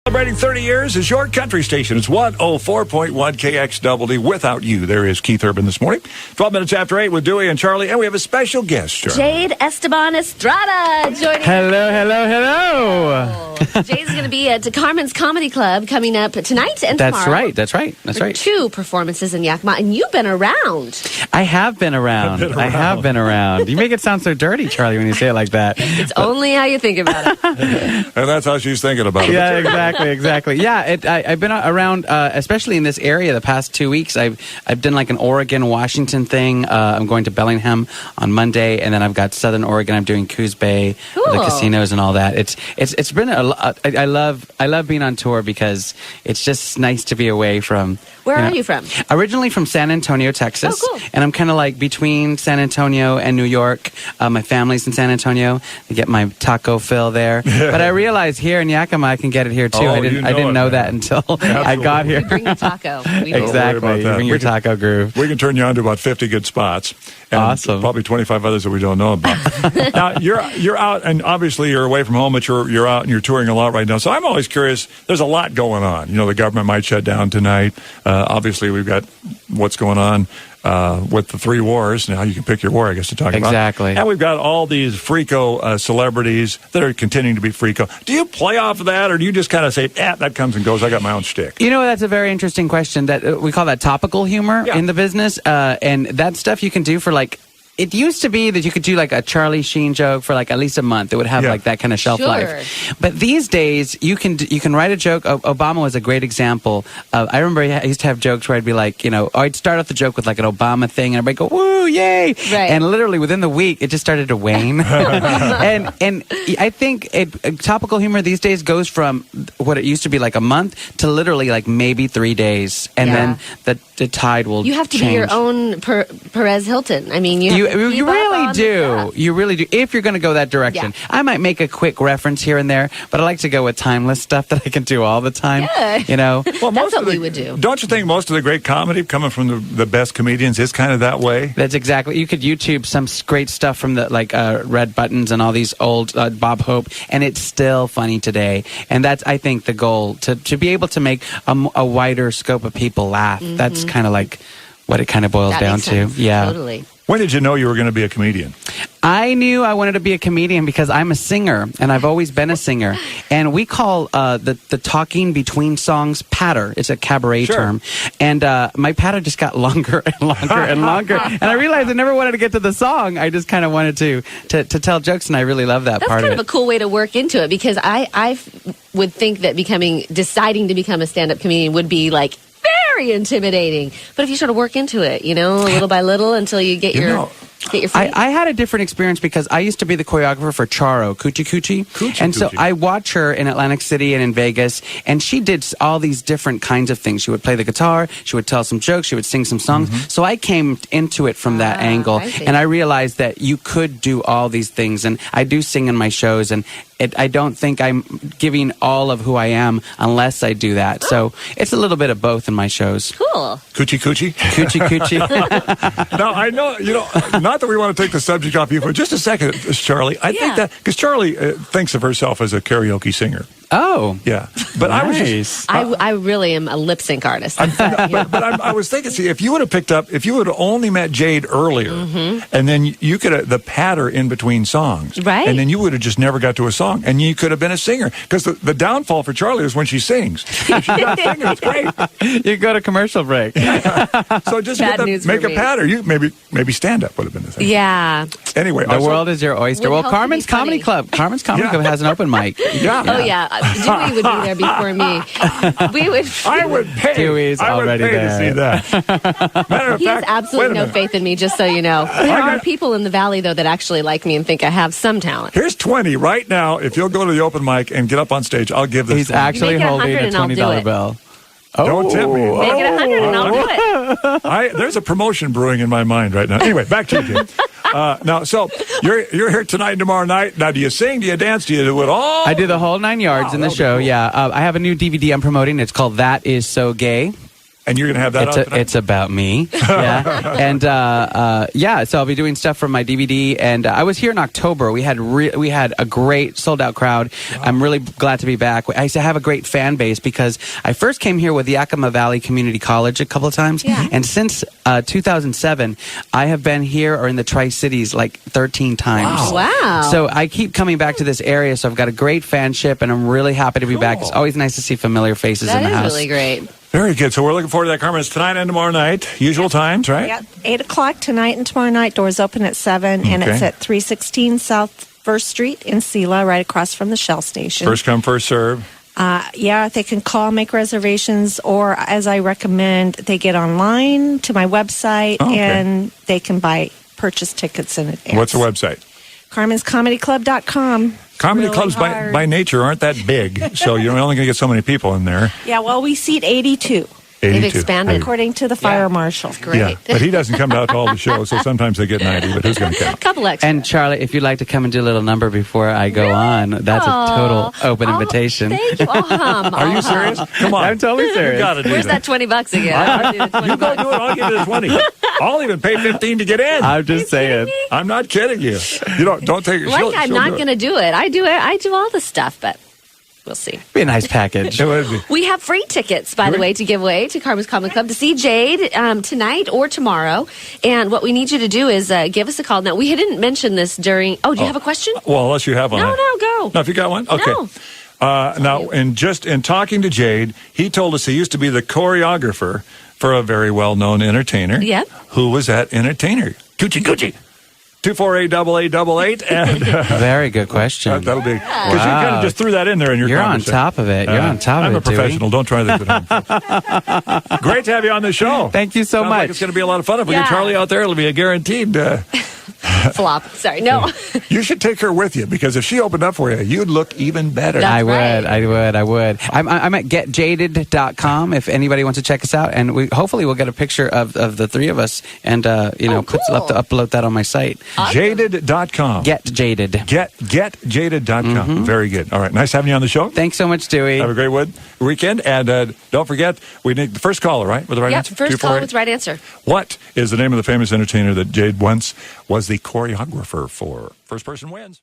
Celebrating 30 years is your country station. It's 104.1 KXWD. Without you, there is Keith Urban this morning. 12 minutes after 8 with Dewey and Charlie, and we have a special guest, Charlie. Jade Esteban Estrada joining Hello. Jade's going to be at Carmen's Comedy Club coming up tonight and tomorrow. That's right. Two performances in Yakima, and you've been around. I have been around. You make it sound so dirty, Charlie, when you say it like that. It's only how you think about it. And that's how she's thinking about it. Yeah, exactly. Yeah, I've been around, especially in this area, the past 2 weeks. I've done like an Oregon, Washington thing. I'm going to Bellingham on Monday, and then I've got Southern Oregon. I'm doing Coos Bay, the casinos and all that. It's been I love being on tour because it's just nice to be away from. Where are you from? Originally from San Antonio, Texas. Oh, cool. And I'm kind of like between San Antonio and New York. My family's in San Antonio. I get my taco fill there. But I realized here in Yakima, I can get it here too. I didn't know that until I got here. Bring your taco. Exactly. Bring your taco groove. We can turn you on to about 50 good spots. And awesome. Probably 25 others that we don't know about. Now, you're out, and obviously you're away from home, but you're out and you're touring a lot right now. So I'm always curious. There's a lot going on. The government might shut down tonight. Obviously, we've got what's going on with the 3 wars. Now you can pick your war, I guess, to talk about. Exactly. And we've got all these freako celebrities that are continuing to be freako. Do you play off of that, or do you just kind of say, that comes and goes, I got my own shtick? That's a very interesting question. That we call that topical humor in the business. And that stuff you can do for it used to be that you could do like a Charlie Sheen joke for like at least a month. It would have like that kind of shelf life. But these days, you can write a joke. Obama was a great example. I remember I used to have jokes where I'd be like, I'd start off the joke with like an Obama thing, and everybody go, woo, yay! Right. And literally within the week, it just started to wane. and I think topical humor these days goes from what it used to be like a month to literally like maybe 3 days, and then the tide will. You have to change. be your own Perez Hilton. I mean, you really do. You really do. If you're going to go that direction. Yeah. I might make a quick reference here and there, but I like to go with timeless stuff that I can do all the time. Yeah. Well, that's what we would do. Don't you think most of the great comedy coming from the best comedians is kind of that way? That's exactly. You could YouTube some great stuff from the Red Buttons and all these old Bob Hope, and it's still funny today. And that's, I think, the goal, to be able to make a wider scope of people laugh. Mm-hmm. That's kind of like what it kind of boils down to. Yeah. Totally. When did you know you were going to be a comedian? I knew I wanted to be a comedian because I'm a singer, and I've always been a singer. And we call the talking between songs patter. It's a cabaret term. And my patter just got longer and longer and longer. And I realized I never wanted to get to the song. I just kind of wanted to tell jokes, and I really love that part of it. That's kind of a cool way to work into it, because I would think that deciding to become a stand-up comedian would be like very intimidating. But if you sort of work into it, little by little until you get your feet. I had a different experience because I used to be the choreographer for Charo, Coochie Coochie. And so I watch her in Atlantic City and in Vegas, and she did all these different kinds of things. She would play the guitar, she would tell some jokes, she would sing some songs. Mm-hmm. So I came into it from that angle, and I realized that you could do all these things. And I do sing in my shows, and I don't think I'm giving all of who I am unless I do that. So it's a little bit of both in my shows. Cool. Coochie Coochie? Coochie Coochie. Now, I know, not that we want to take the subject off you for just a second, Charlie. I think that, because Charlie thinks of herself as a karaoke singer. Oh. Yeah. But nice. I really am a lip sync artist. I was thinking, see, if you would have only met Jade earlier, and then you could have the patter in between songs. Right. And then you would have just never got to a song, and you could have been a singer. Because the downfall for Charlie is when she sings. If she's not singing, it's great. You go to commercial break. So just make a patter. You maybe stand up would have been the thing. Yeah. Anyway. The world is your oyster. Well, Carmen's Comedy Club. Carmen's Comedy Club has an open mic. Yeah. Oh, yeah. Dewey would be there before me. I would pay. Dewey's already there. To see that. He has absolutely no faith in me, just so you know. There are people in the Valley, though, that actually like me and think I have some talent. Here's 20 right now. If you'll go to the open mic and get up on stage, I'll give this. He's actually holding a $20 bill. Don't tempt me. Make it 100 and I'll do it. There's a promotion brewing in my mind right now. Anyway, back to you, Jim. Now, so you're here tonight and tomorrow night. Now, do you sing? Do you dance? Do you do it all? I do the whole 9 yards in the show. Cool. Yeah, I have a new DVD I'm promoting. It's called That Is So Gay. And you're going to have that out tonight? It's about me. Yeah. And so I'll be doing stuff from my DVD. And I was here in October. We had a great sold out crowd. Wow. I'm really glad to be back. I used to have a great fan base because I first came here with Yakima Valley Community College a couple of times. Yeah. And since 2007, I have been here or in the Tri-Cities like 13 times. Wow. So I keep coming back to this area. So I've got a great fanship and I'm really happy to be back. It's always nice to see familiar faces in the house. That is really great. Very good. So we're looking forward to that, Carmen. It's tonight and tomorrow night. Usual times, right? Yeah, 8 o'clock tonight and tomorrow night. Doors open at 7, and it's at 316 South 1st Street in Sela, right across from the Shell station. First come, first serve. They can call, make reservations, or as I recommend, they get online to my website, and they can purchase tickets in advance. What's the website? Carmen'sComedyClub.com. Comedy clubs by nature aren't that big, so you're only going to get so many people in there. Yeah, well, we seat 82. They've expanded. According to the fire marshal. Great. Yeah, but he doesn't come out to all the shows, so sometimes they get 90, but who's going to count? A couple extra. And Charlie, if you'd like to come and do a little number before I go on, that's a total open invitation. Thank you. Are you serious? Come on. I'm totally serious. You gotta do Where's that $20 again? You go do it. I'll give you the 20. I'll even pay 15 to get in. I'm just saying. I'm not kidding you. You don't take it. Like I'm not going to do it. I do all the stuff, but we'll see. Be a nice package. It would be. We have free tickets, by the way, to give away to Carmen's Comedy Club to see Jade tonight or tomorrow. And what we need you to do is give us a call. Now, we didn't mention this during... Oh, do you have a question? Well, unless you have one. No, go. No, if you got one? Okay. No. Now, in talking to Jade, he told us he used to be the choreographer for a very well-known entertainer. Yeah. Who was that entertainer? Gucci. 248-8888. And very good question. that'll be... Because you kind of just threw that in there in your You're on conversation. top of it. You're on top of it, I'm a professional. Don't try this at home. Great to have you on the show. Thank you so Sounds much. like it's going to be a lot of fun. If we get Charlie out there, it'll be a guaranteed... Flop. Sorry, no. You should take her with you, because if she opened up for you, you'd look even better. That's I right. would. I'm at getjaded.com if anybody wants to check us out. And hopefully we'll get a picture of the three of us and, cool. upload that on my site. Awesome. Jaded.com. Get Jaded. Getjaded.com. Very good. All right. Nice having you on the show. Thanks so much, Dewey. Have a great weekend. And don't forget, we need the first caller, right? With the right answer? First caller with the right answer. What is the name of the famous entertainer that Jade once was the choreographer for? First person wins.